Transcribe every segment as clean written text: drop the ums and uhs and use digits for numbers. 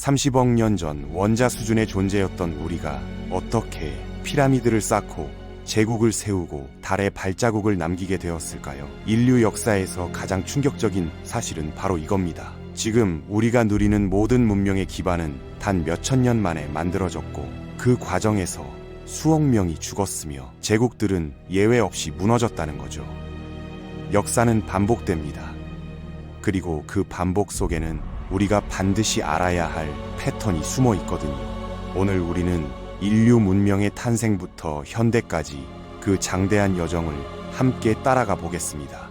30억 년 전 원자 수준의 존재였던 우리가 어떻게 피라미드를 쌓고 제국을 세우고 달에 발자국을 남기게 되었을까요? 인류 역사에서 가장 충격적인 사실은 바로 이겁니다. 지금 우리가 누리는 모든 문명의 기반은 단 몇천 년 만에 만들어졌고 그 과정에서 수억 명이 죽었으며 제국들은 예외 없이 무너졌다는 거죠. 역사는 반복됩니다. 그리고 그 반복 속에는 우리가 반드시 알아야 할 패턴이 숨어 있거든요. 오늘 우리는 인류 문명의 탄생부터 현대까지 그 장대한 여정을 함께 따라가 보겠습니다.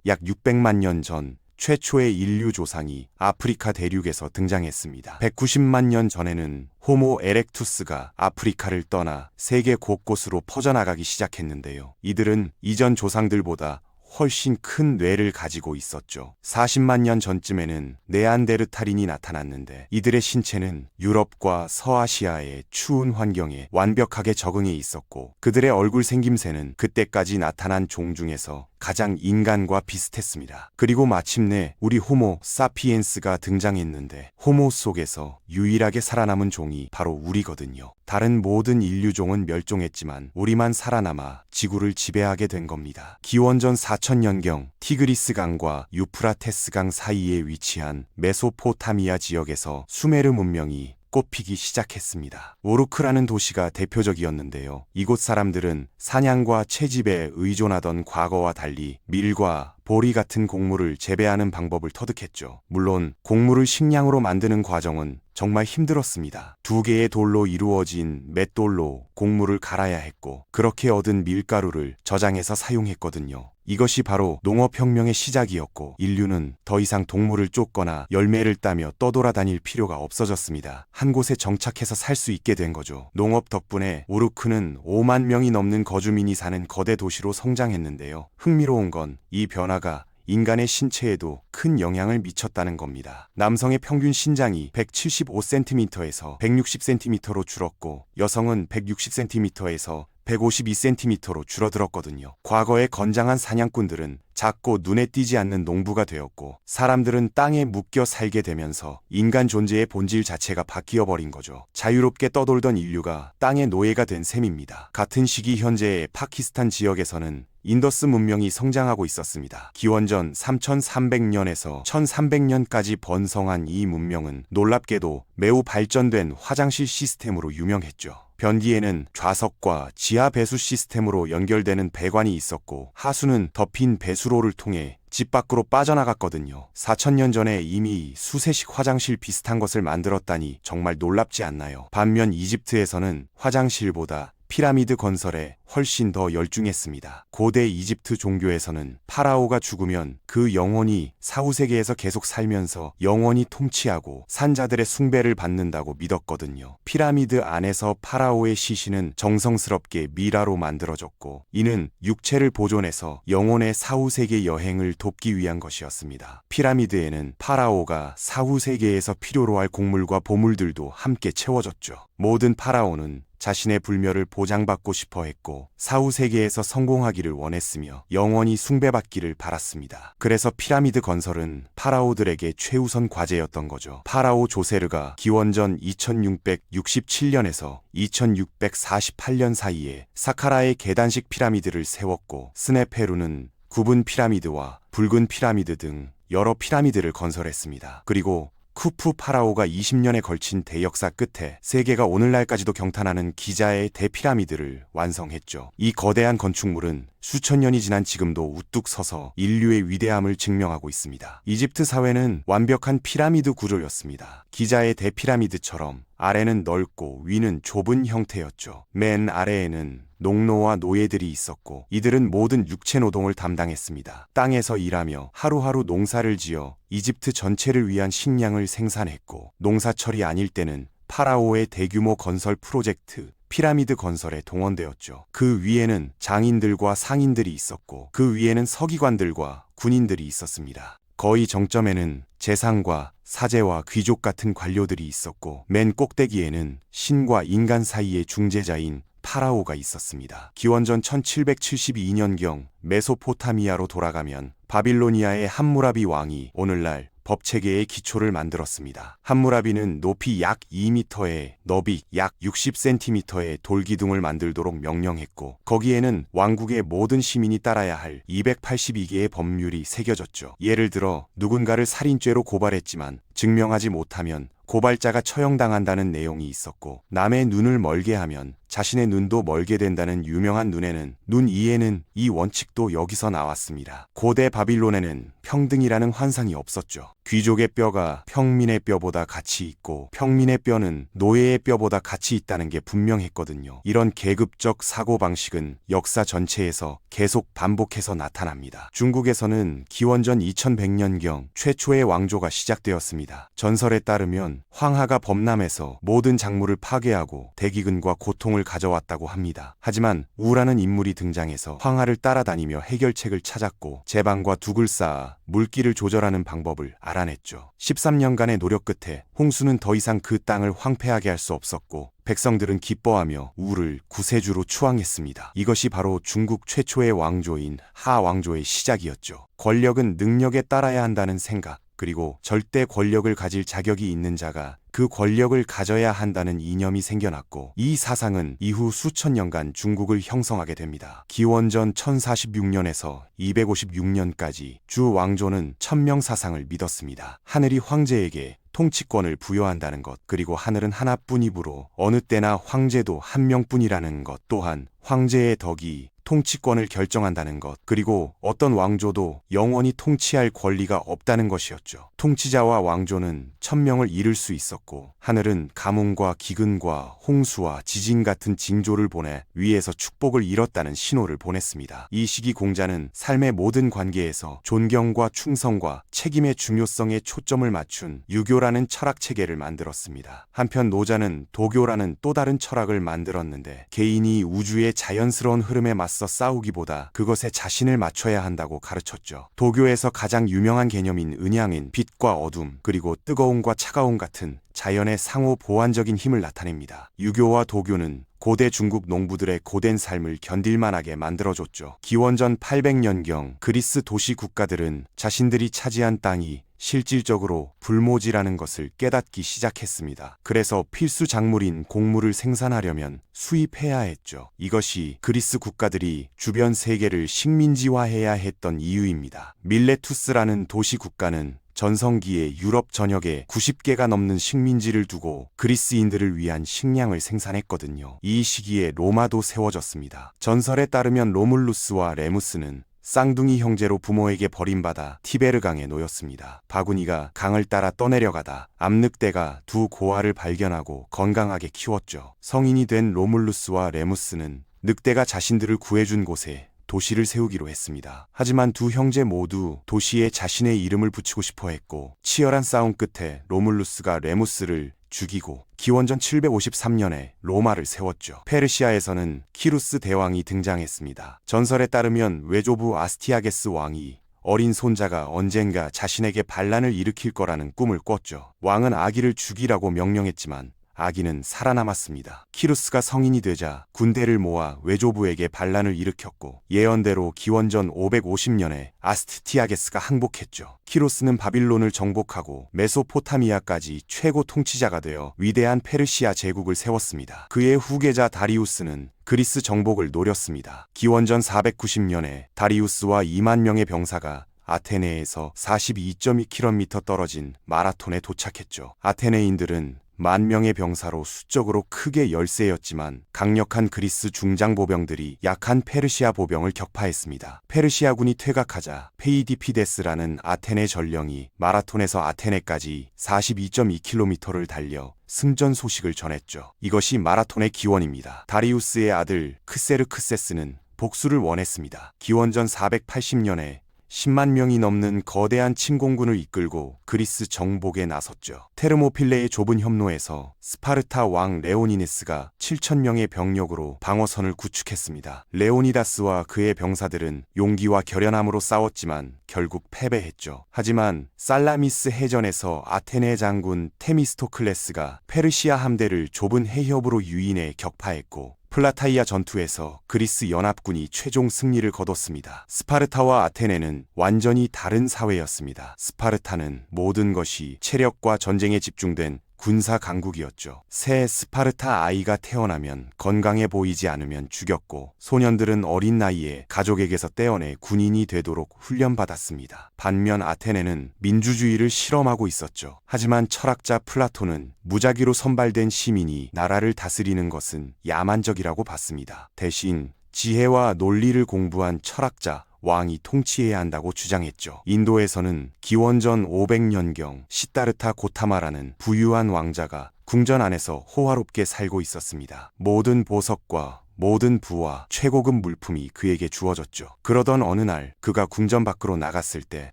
약 600만 년 전 최초의 인류 조상이 아프리카 대륙에서 등장했습니다. 190만 년 전에는 호모 에렉투스가 아프리카를 떠나 세계 곳곳으로 퍼져나가기 시작했는데요. 이들은 이전 조상들보다 훨씬 큰 뇌를 가지고 있었죠. 40만 년 전쯤에는 네안데르탈인이 나타났는데 이들의 신체는 유럽과 서아시아의 추운 환경에 완벽하게 적응해 있었고 그들의 얼굴 생김새는 그때까지 나타난 종 중에서 가장 인간과 비슷했습니다. 그리고 마침내 우리 호모 사피엔스가 등장했는데 호모 속에서 유일하게 살아남은 종이 바로 우리거든요. 다른 모든 인류종은 멸종했지만 우리만 살아남아 지구를 지배하게 된 겁니다. 기원전 4000년경 티그리스 강과 유프라테스 강 사이에 위치한 메소포타미아 지역에서 수메르 문명이 꽃피기 시작했습니다. 우르크라는 도시가 대표적이었는데요. 이곳 사람들은 사냥과 채집에 의존하던 과거와 달리 밀과 보리 같은 곡물을 재배하는 방법을 터득했죠. 물론 곡물을 식량으로 만드는 과정은 정말 힘들었습니다. 2개의 돌로 이루어진 맷돌로 곡물을 갈아야 했고 그렇게 얻은 밀가루를 저장해서 사용했거든요. 이것이 바로 농업혁명의 시작이었고 인류는 더 이상 동물을 쫓거나 열매를 따며 떠돌아다닐 필요가 없어졌습니다. 한 곳에 정착해서 살 수 있게 된 거죠. 농업 덕분에 우르크는 5만 명이 넘는 거주민이 사는 거대 도시로 성장했는데요. 흥미로운 건 이 변화가 인간의 신체에도 큰 영향을 미쳤다는 겁니다. 남성의 평균 신장이 175cm에서 160cm로 줄었고 여성은 160cm에서 152cm로 줄어들었거든요. 과거의 건장한 사냥꾼들은 작고 눈에 띄지 않는 농부가 되었고 사람들은 땅에 묶여 살게 되면서 인간 존재의 본질 자체가 바뀌어버린 거죠. 자유롭게 떠돌던 인류가 땅의 노예가 된 셈입니다. 같은 시기 현재의 파키스탄 지역에서는 인더스 문명이 성장하고 있었습니다. 기원전 3300년에서 1300년까지 번성한 이 문명은 놀랍게도 매우 발전된 화장실 시스템으로 유명했죠. 변기에는 좌석과 지하 배수 시스템으로 연결되는 배관이 있었고 하수는 덮인 배수로를 통해 집 밖으로 빠져나갔거든요. 4000년 전에 이미 수세식 화장실 비슷한 것을 만들었다니 정말 놀랍지 않나요? 반면 이집트에서는 화장실보다 피라미드 건설에 훨씬 더 열중했습니다. 고대 이집트 종교에서는 파라오가 죽으면 그 영혼이 사후세계에서 계속 살면서 영원히 통치하고 산자들의 숭배를 받는다고 믿었거든요. 피라미드 안에서 파라오의 시신은 정성스럽게 미라로 만들어졌고 이는 육체를 보존해서 영혼의 사후세계 여행을 돕기 위한 것이었습니다. 피라미드에는 파라오가 사후세계에서 필요로 할 곡물과 보물들도 함께 채워졌죠. 모든 파라오는 자신의 불멸을 보장받고 싶어 했고 사후세계에서 성공하기를 원했으며 영원히 숭배받기를 바랐습니다. 그래서 피라미드 건설은 파라오들에게 최우선 과제였던 거죠. 파라오 조세르가 기원전 2667년에서 2648년 사이에 사카라의 계단식 피라미드를 세웠고 스네페루는 굽은 피라미드와 붉은 피라미드 등 여러 피라미드를 건설했습니다. 그리고 쿠프 파라오가 20년에 걸친 대역사 끝에 세계가 오늘날까지도 경탄하는 기자의 대피라미드를 완성했죠. 이 거대한 건축물은 수천 년이 지난 지금도 우뚝 서서 인류의 위대함을 증명하고 있습니다. 이집트 사회는 완벽한 피라미드 구조였습니다. 기자의 대피라미드처럼 아래는 넓고 위는 좁은 형태였죠. 맨 아래에는 농노와 노예들이 있었고 이들은 모든 육체 노동을 담당했습니다. 땅에서 일하며 하루하루 농사를 지어 이집트 전체를 위한 식량을 생산했고 농사철이 아닐 때는 파라오의 대규모 건설 프로젝트 피라미드 건설에 동원되었죠. 그 위에는 장인들과 상인들이 있었고 그 위에는 서기관들과 군인들이 있었습니다. 거의 정점에는 재상과 사제와 귀족 같은 관료들이 있었고 맨 꼭대기에는 신과 인간 사이의 중재자인 파라오가 있었습니다. 기원전 1772년경 메소포타미아로 돌아가면 바빌로니아의 함무라비 왕이 오늘날 법체계의 기초를 만들었습니다. 함무라비는 높이 약 2m에 너비 약 60cm의 돌기둥을 만들도록 명령했고 거기에는 왕국의 모든 시민이 따라야 할 282개의 법률이 새겨졌죠. 예를 들어 누군가를 살인죄로 고발했지만 증명하지 못하면 고발자가 처형당한다는 내용이 있었고 남의 눈을 멀게 하면 자신의 눈도 멀게 된다는 유명한 눈에는 눈 이에는 이 원칙도 여기서 나왔습니다. 고대 바빌론에는 평등이라는 환상이 없었죠. 귀족의 뼈가 평민의 뼈보다 가치 있고 평민의 뼈는 노예의 뼈보다 가치 있다는 게 분명했거든요. 이런 계급적 사고방식은 역사 전체에서 계속 반복해서 나타납니다. 중국에서는 기원전 2100년경 최초의 왕조가 시작되었습니다. 전설에 따르면 황하가 범람해서 모든 작물을 파괴하고 대기근과 고통을 가져왔다고 합니다. 하지만 우라는 인물이 등장해서 황하를 따라다니며 해결책을 찾았고 제방과 둑을 쌓아 물기를 조절하는 방법을 알아냈죠. 13년간의 노력 끝에 홍수는 더 이상 그 땅을 황폐하게 할 수 없었고 백성들은 기뻐하며 우를 구세주로 추앙했습니다. 이것이 바로 중국 최초의 왕조인 하 왕조의 시작이었죠. 권력은 능력에 따라야 한다는 생각, 그리고 절대 권력을 가질 자격이 있는 자가 그 권력을 가져야 한다는 이념이 생겨났고 이 사상은 이후 수천 년간 중국을 형성하게 됩니다. 기원전 1046년에서 256년까지 주 왕조는 천명 사상을 믿었습니다. 하늘이 황제에게 통치권을 부여한다는 것, 그리고 하늘은 하나뿐이므로 어느 때나 황제도 한 명뿐이라는 것, 또한 황제의 덕이 통치권을 결정한다는 것, 그리고 어떤 왕조도 영원히 통치할 권리가 없다는 것이었죠. 통치자와 왕조는 천명을 이룰 수 있었고 하늘은 가뭄과 기근과 홍수와 지진 같은 징조를 보내 위에서 축복을 이뤘다는 신호를 보냈습니다. 이 시기 공자는 삶의 모든 관계에서 존경과 충성과 책임의 중요성에 초점을 맞춘 유교라는 철학 체계를 만들었습니다. 한편 노자는 도교라는 또 다른 철학을 만들었는데 개인이 우주의 자연스러운 흐름에 맞서 싸우기보다 그것에 자신을 맞춰야 한다고 가르쳤죠. 도교에서 가장 유명한 개념인 은양은 빛과 어둠, 그리고 뜨거움과 차가움 같은 자연의 상호 보완적인 힘을 나타냅니다. 유교와 도교는 고대 중국 농부들의 고된 삶을 견딜만하게 만들어줬죠. 기원전 800년경 그리스 도시 국가들은 자신들이 차지한 땅이 실질적으로 불모지라는 것을 깨닫기 시작했습니다. 그래서 필수 작물인 곡물을 생산하려면 수입해야 했죠. 이것이 그리스 국가들이 주변 세계를 식민지화해야 했던 이유입니다. 밀레투스라는 도시 국가는 전성기에 유럽 전역에 90개가 넘는 식민지를 두고 그리스인들을 위한 식량을 생산했거든요. 이 시기에 로마도 세워졌습니다. 전설에 따르면 로물루스와 레무스는 쌍둥이 형제로 부모에게 버림받아 티베르강에 놓였습니다. 바구니가 강을 따라 떠내려가다 암늑대가 두 고아를 발견하고 건강하게 키웠죠. 성인이 된 로물루스와 레무스는 늑대가 자신들을 구해준 곳에 도시를 세우기로 했습니다. 하지만 두 형제 모두 도시에 자신의 이름을 붙이고 싶어 했고 치열한 싸움 끝에 로물루스가 레무스를 죽이고 기원전 753년에 로마를 세웠죠. 페르시아에서는 키루스 대왕이 등장했습니다. 전설에 따르면 외조부 아스티아게스 왕이 어린 손자가 언젠가 자신에게 반란을 일으킬 거라는 꿈을 꿨죠. 왕은 아기를 죽이라고 명령했지만 아기는 살아남았습니다. 키루스가 성인이 되자 군대를 모아 외조부에게 반란을 일으켰고 예언대로 기원전 550년에 아스티아게스가 항복했죠. 키루스는 바빌론을 정복하고 메소포타미아까지 최고 통치자가 되어 위대한 페르시아 제국을 세웠습니다. 그의 후계자 다리우스는 그리스 정복을 노렸습니다. 기원전 490년에 다리우스와 2만 명의 병사가 아테네에서 42.2km 떨어진 마라톤에 도착했죠. 아테네인들은 10,000명의 병사로 수적으로 크게 열세였지만 강력한 그리스 중장보병들이 약한 페르시아 보병을 격파했습니다. 페르시아군이 퇴각하자 페이디피데스라는 아테네 전령이 마라톤에서 아테네까지 42.2km를 달려 승전 소식을 전했죠. 이것이 마라톤의 기원입니다. 다리우스의 아들 크세르크세스는 복수를 원했습니다. 기원전 480년에 10만 명이 넘는 거대한 침공군을 이끌고 그리스 정복에 나섰죠. 테르모필레의 좁은 협로에서 스파르타 왕 레오니네스가 7,000명의 병력으로 방어선을 구축했습니다. 레오니다스와 그의 병사들은 용기와 결연함으로 싸웠지만 결국 패배했죠. 하지만 살라미스 해전에서 아테네 장군 테미스토클레스가 페르시아 함대를 좁은 해협으로 유인해 격파했고 플라타이아 전투에서 그리스 연합군이 최종 승리를 거뒀습니다. 스파르타와 아테네는 완전히 다른 사회였습니다. 스파르타는 모든 것이 체력과 전쟁에 집중된 군사 강국이었죠. 새 스파르타 아이가 태어나면 건강해 보이지 않으면 죽였고 소년들은 어린 나이에 가족에게서 떼어내 군인이 되도록 훈련받았습니다. 반면 아테네는 민주주의를 실험하고 있었죠. 하지만 철학자 플라톤은 무작위로 선발된 시민이 나라를 다스리는 것은 야만적이라고 봤습니다. 대신 지혜와 논리를 공부한 철학자 왕이 통치해야 한다고 주장했죠. 인도에서는 기원전 500년경 시다르타 고타마라는 부유한 왕자가 궁전 안에서 호화롭게 살고 있었습니다. 모든 보석과 모든 부와 최고급 물품이 그에게 주어졌죠. 그러던 어느 날 그가 궁전 밖으로 나갔을 때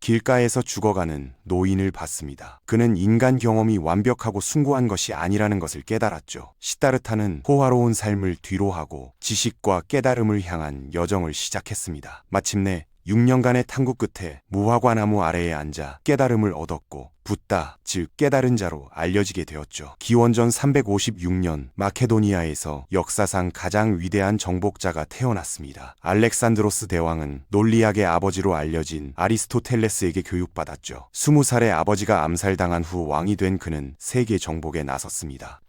길가에서 죽어가는 노인을 봤습니다. 그는 인간 경험이 완벽하고 숭고한 것이 아니라는 것을 깨달았죠. 시다르타는 호화로운 삶을 뒤로하고 지식과 깨달음을 향한 여정을 시작했습니다. 마침내 6년간의 탐구 끝에 무화과나무 아래에 앉아 깨달음을 얻었고 붓다, 즉 깨달은 자로 알려지게 되었죠. 기원전 356년 마케도니아에서 역사상 가장 위대한 정복자가 태어났습니다. 알렉산드로스 대왕은 논리학의 아버지로 알려진 아리스토텔레스에게 교육받았죠. 20살에 아버지가 암살당한 후 왕이 된 그는 세계 정복에 나섰습니다.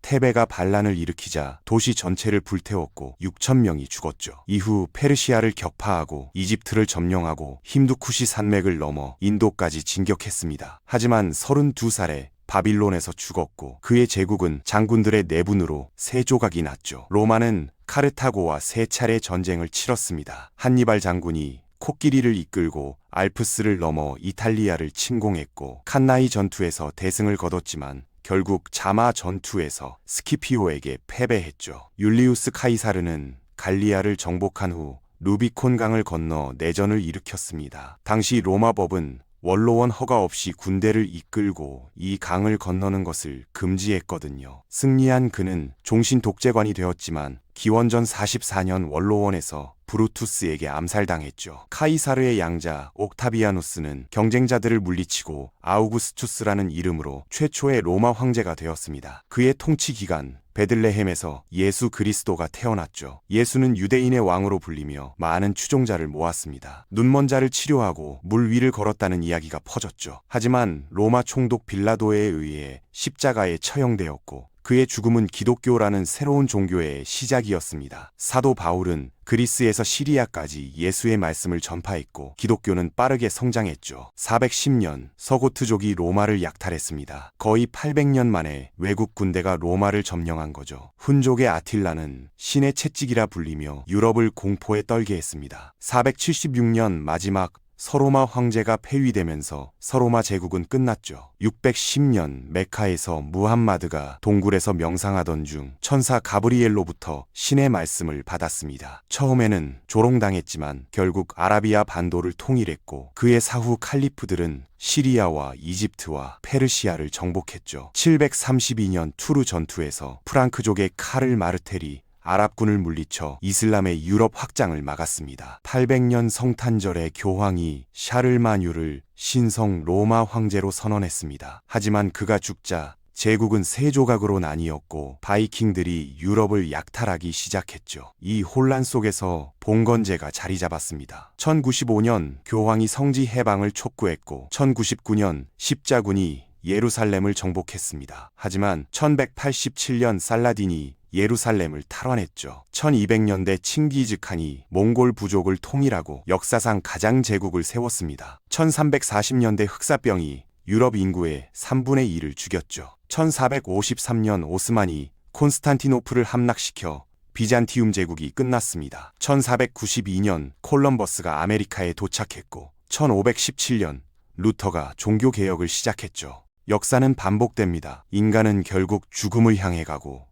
테베가 반란을 일으키자 도시 전체를 불태웠고 6,000명이 죽었죠. 이후 페르시아를 격파하고 이집트를 점령하고 힌두쿠시 산맥을 넘어 인도까지 진격했습니다. 하지만 32살에 바빌론에서 죽었고 그의 제국은 장군들의 내분으로 세 조각이 났죠. 로마는 카르타고와 세 차례 전쟁을 치렀습니다. 한니발 장군이 코끼리를 이끌고 알프스를 넘어 이탈리아를 침공했고 칸나이 전투에서 대승을 거뒀지만 결국 자마 전투에서 스키피오에게 패배했죠. 율리우스 카이사르는 갈리아를 정복한 후 루비콘 강을 건너 내전을 일으켰습니다. 당시 로마 법은 원로원 허가 없이 군대를 이끌고 이 강을 건너는 것을 금지했거든요. 승리한 그는 종신 독재관이 되었지만 기원전 44년 원로원에서 브루투스에게 암살당했죠. 카이사르의 양자 옥타비아누스는 경쟁자들을 물리치고 아우구스투스라는 이름으로 최초의 로마 황제가 되었습니다. 그의 통치 기간 베들레헴에서 예수 그리스도가 태어났죠. 예수는 유대인의 왕으로 불리며 많은 추종자를 모았습니다. 눈먼 자를 치료하고 물 위를 걸었다는 이야기가 퍼졌죠. 하지만 로마 총독 빌라도에 의해 십자가에 처형되었고 그의 죽음은 기독교라는 새로운 종교의 시작이었습니다. 사도 바울은 그리스에서 시리아까지 예수의 말씀을 전파했고 기독교는 빠르게 성장했죠. 410년 서고트족이 로마를 약탈했습니다. 거의 800년 만에 외국 군대가 로마를 점령한 거죠. 훈족의 아틸라는 신의 채찍이라 불리며 유럽을 공포에 떨게 했습니다. 476년 마지막 서로마 황제가 폐위되면서 서로마 제국은 끝났죠. 610년 메카에서 무함마드가 동굴에서 명상하던 중 천사 가브리엘로부터 신의 말씀을 받았습니다. 처음에는 조롱당했지만 결국 아라비아 반도를 통일했고 그의 사후 칼리프들은 시리아와 이집트와 페르시아를 정복했죠. 732년 투르 전투에서 프랑크족의 카를 마르텔이 아랍군을 물리쳐 이슬람의 유럽 확장을 막았습니다. 800년 성탄절에 교황이 샤를마뉴를 신성 로마 황제로 선언했습니다. 하지만 그가 죽자 제국은 세 조각으로 나뉘었고 바이킹들이 유럽을 약탈하기 시작했죠. 이 혼란 속에서 봉건제가 자리 잡았습니다. 1095년 교황이 성지 해방을 촉구했고 1099년 십자군이 예루살렘을 정복했습니다. 하지만 1187년 살라딘이 예루살렘을 탈환했죠. 1200년대 칭기즈칸이 몽골 부족을 통일하고 역사상 가장 제국을 세웠습니다. 1340년대 흑사병이 유럽 인구의 3분의 1을 죽였죠. 1453년 오스만이 콘스탄티노플을 함락시켜 비잔티움 제국이 끝났습니다. 1492년 콜럼버스가 아메리카에 도착했고 1517년 루터가 종교개혁을 시작했죠. 역사는 반복됩니다. 인간은 결국 죽음을 향해 가고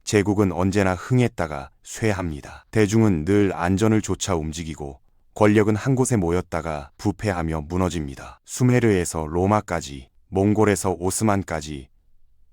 제국은 언제나 흥했다가 쇠합니다. 대중은 늘 안전을 좇아 움직이고 권력은 한 곳에 모였다가 부패하며 무너집니다. 수메르에서 로마까지, 몽골에서 오스만까지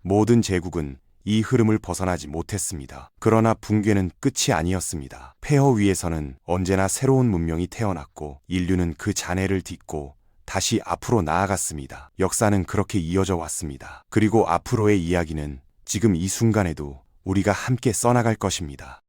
모든 제국은 이 흐름을 벗어나지 못했습니다. 그러나 붕괴는 끝이 아니었습니다. 폐허 위에서는 언제나 새로운 문명이 태어났고 인류는 그 잔해를 딛고 다시 앞으로 나아갔습니다. 역사는 그렇게 이어져 왔습니다. 그리고 앞으로의 이야기는 지금 이 순간에도 우리가 함께 써나갈 것입니다.